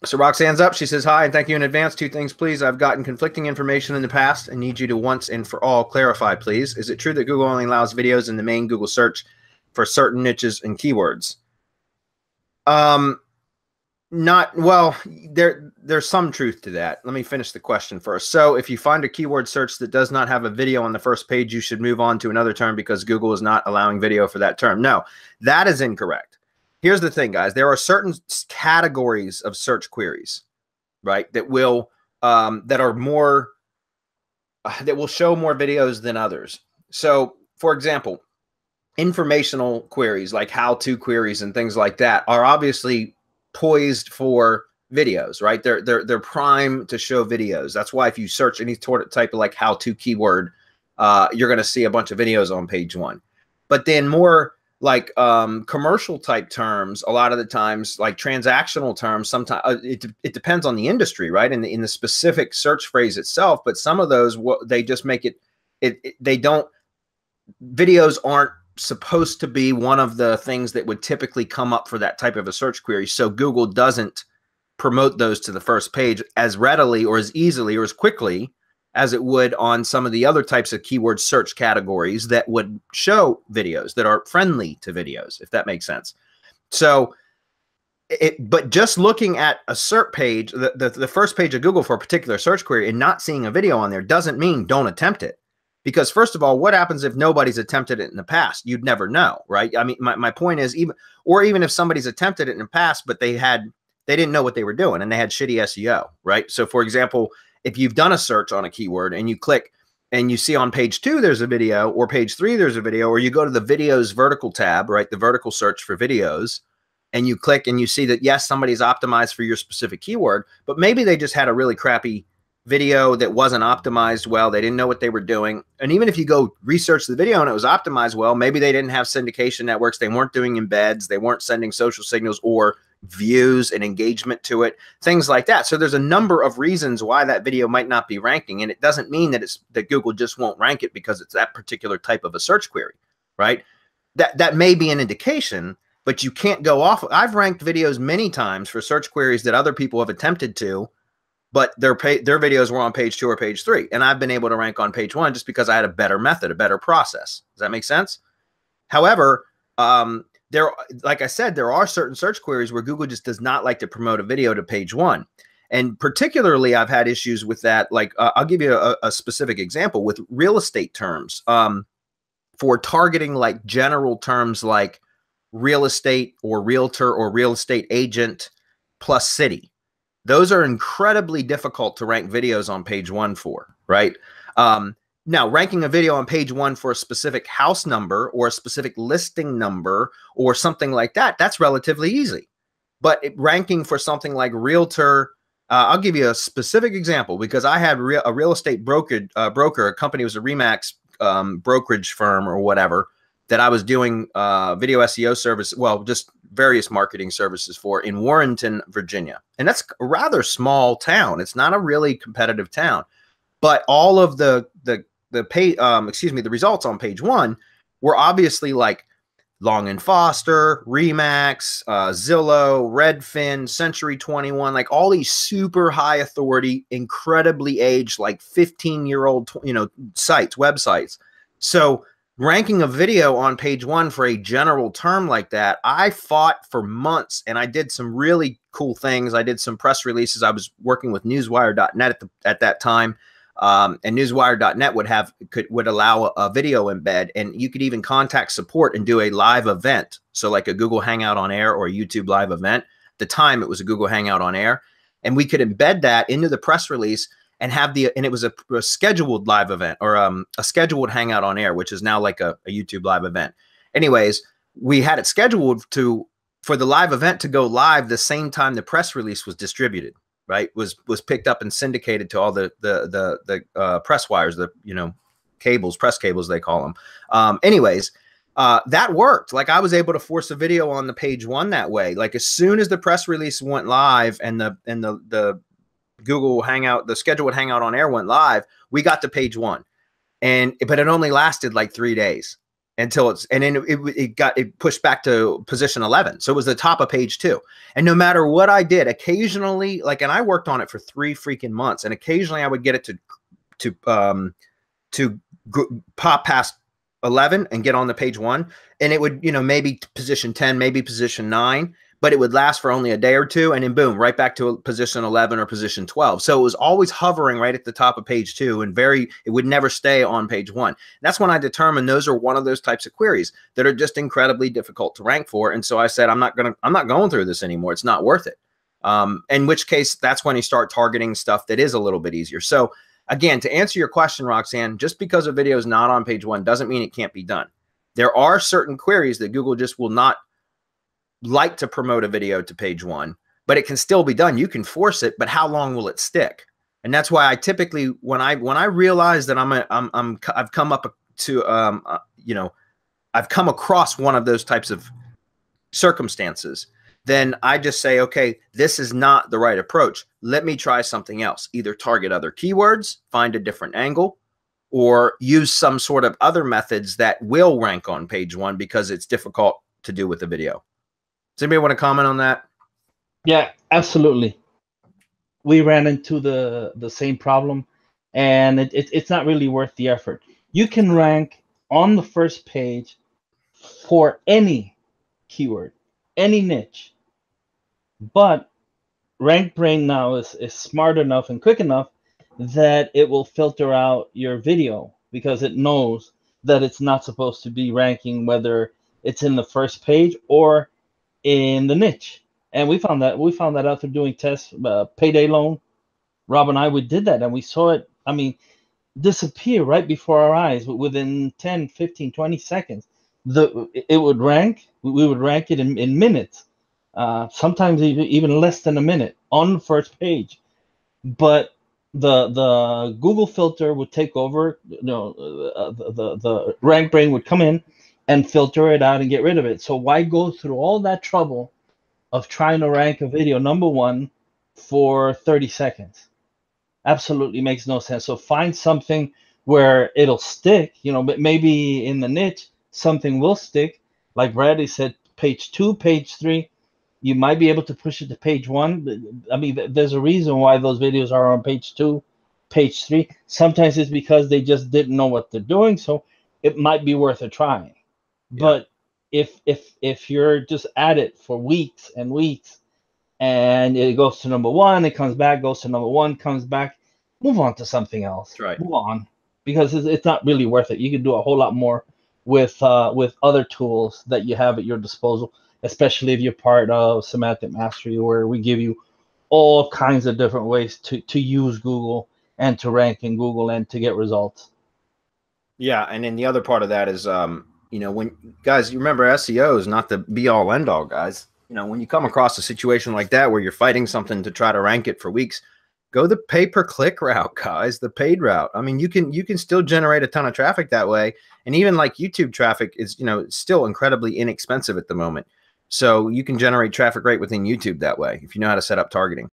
So Roxanne's up. She says, hi, and thank you in advance. Two things, please. I've gotten conflicting information in the past and need you to once and for all clarify, please. Is it true that Google only allows videos in the main Google search for certain niches and keywords? Not well. There's some truth to that. Let me finish the question first. So if you find a keyword search that does not have a video on the first page, you should move on to another term because Google is not allowing video for that term. No, that is incorrect. Here's the thing, guys. There are certain categories of search queries, right, that will that are more that will show more videos than others. So, for example, informational queries like how-to queries and things like that are obviously poised for videos, right? They're prime to show videos. That's why if you search any type of like how-to keyword, you're going to see a bunch of videos on page one. But then more like commercial type terms, a lot of the times, like transactional terms, sometimes it depends on the industry, right? In the specific search phrase itself, but some of those, they just make they don't, videos aren't supposed to be one of the things that would typically come up for that type of a search query. So Google doesn't promote those to the first page as readily or as easily or as quickly as it would on some of the other types of keyword search categories that would show videos that are friendly to videos, if that makes sense. So, but just looking at a search page, the first page of Google for a particular search query and not seeing a video on there doesn't mean don't attempt it. Because first of all, what happens if nobody's attempted it in the past? You'd never know, right? I mean, my point is, even if somebody's attempted it in the past, but they didn't know what they were doing and they had shitty SEO, right? So for example, if you've done a search on a keyword and you click and you see on page 2 there's a video, or page 3 there's a video, or you go to the videos vertical tab, right, the vertical search for videos, and you click and you see that yes, somebody's optimized for your specific keyword, but maybe they just had a really crappy video that wasn't optimized well. They didn't know what they were doing. And even if you go research the video and it was optimized well, maybe they didn't have syndication networks. They weren't doing embeds. They weren't sending social signals or views and engagement to it, things like that. So there's a number of reasons why that video might not be ranking. And it doesn't mean that that Google just won't rank it because it's that particular type of a search query, right? That may be an indication, but you can't go off. I've ranked videos many times for search queries that other people have attempted to, but their videos were on page 2 or page 3. And I've been able to rank on page 1 just because I had a better method, a better process. Does that make sense? However, like I said, there are certain search queries where Google just does not like to promote a video to page 1. And particularly, I've had issues with that. Like, I'll give you a specific example with real estate terms, for targeting like general terms like real estate or realtor or real estate agent plus city. Those are incredibly difficult to rank videos on page 1 for, right? Now, ranking a video on page 1 for a specific house number or a specific listing number or something like that, that's relatively easy. But ranking for something like realtor, I'll give you a specific example because I had a real estate broker, a company was a Remax brokerage firm or whatever, that I was doing video SEO service, well, just various marketing services for in Warrenton, Virginia. And that's a rather small town. It's not a really competitive town. But all of the results on page 1 were obviously like Long and Foster, Remax, Zillow, Redfin, Century 21, like all these super high authority, incredibly aged, like 15-year-old, sites, websites. So ranking a video on page 1 for a general term like that, I fought for months and I did some really cool things. I did some press releases. I was working with newswire.net at that time. And newswire.net would allow a video embed, and you could even contact support and do a live event. So like a Google Hangout on Air or a YouTube live event. At the time, it was a Google Hangout on Air, and we could embed that into the press release and have and it was a scheduled live event or a scheduled Hangout on Air, which is now like a YouTube live event. Anyways, we had it scheduled for the live event to go live the same time the press release was distributed. Right, was picked up and syndicated to all the press wires, cables, press cables they call them. Anyways, that worked. Like I was able to force a video on the page 1 that way. Like as soon as the press release went live and the Google Hangout, the scheduled Hangout on Air went live, we got to page 1, but it only lasted like 3 days. until it's, and then it pushed back to position 11. So it was the top of page 2. And no matter what I did, occasionally, like, and I worked on it for 3 freaking months, and occasionally I would get it to pop past 11 and get on the page 1, and it would, you know, maybe position 10, maybe position 9, but it would last for only a day or two, and then boom, right back to position 11 or position 12. So it was always hovering right at the top of page 2, and it would never stay on page 1. And that's when I determined those are one of those types of queries that are just incredibly difficult to rank for. And so I said, I'm not going through this anymore. It's not worth it. In which case, that's when you start targeting stuff that is a little bit easier. So again, to answer your question, Roxanne, just because a video is not on page 1 doesn't mean it can't be done. There are certain queries that Google just will not like to promote a video to page 1, but it can still be done. You can force it, but how long will it stick? And that's why I typically, when I realize that I've come up to, you know, I've come across one of those types of circumstances, then I just say, okay, this is not the right approach. Let me try something else. Either target other keywords, find a different angle, or use some sort of other methods that will rank on page 1 because it's difficult to do with the video. Does anybody want to comment on that? Yeah, absolutely. We ran into the same problem, and it's not really worth the effort. You can rank on the first page for any keyword, any niche, but RankBrain now is smart enough and quick enough that it will filter out your video because it knows that it's not supposed to be ranking, whether it's in the first page or in the niche. And we found that out through doing tests. Payday loan, Rob and I, we did that, and we saw it, I mean, disappear right before our eyes within 10, 15, 20 seconds. It would rank. We would rank it in minutes, sometimes even less than a minute on the first page. But the Google filter would take over. You know, the RankBrain would come in and filter it out and get rid of it. So why go through all that trouble of trying to rank a video number 1 for 30 seconds? Absolutely makes no sense. So find something where it'll stick, you know, but maybe in the niche, something will stick. Like Bradley said, page 2, page 3, you might be able to push it to page 1. I mean, there's a reason why those videos are on page 2, page 3. Sometimes it's because they just didn't know what they're doing. So it might be worth a try. Yeah. But if you're just at it for weeks and weeks, and it goes to number 1, it comes back, goes to number 1, comes back, move on to something else. Right. Move on, because it's not really worth it. You can do a whole lot more with other tools that you have at your disposal, especially if you're part of Semantic Mastery, where we give you all kinds of different ways to use Google and to rank in Google and to get results. Yeah, and then the other part of that is, you know, when guys, you remember SEO is not the be all end all, guys. You know, when you come across a situation like that where you're fighting something to try to rank it for weeks, go the pay-per-click route, guys, the paid route. I mean, you can still generate a ton of traffic that way. And even like YouTube traffic is, you know, still incredibly inexpensive at the moment. So you can generate traffic right within YouTube that way if you know how to set up targeting.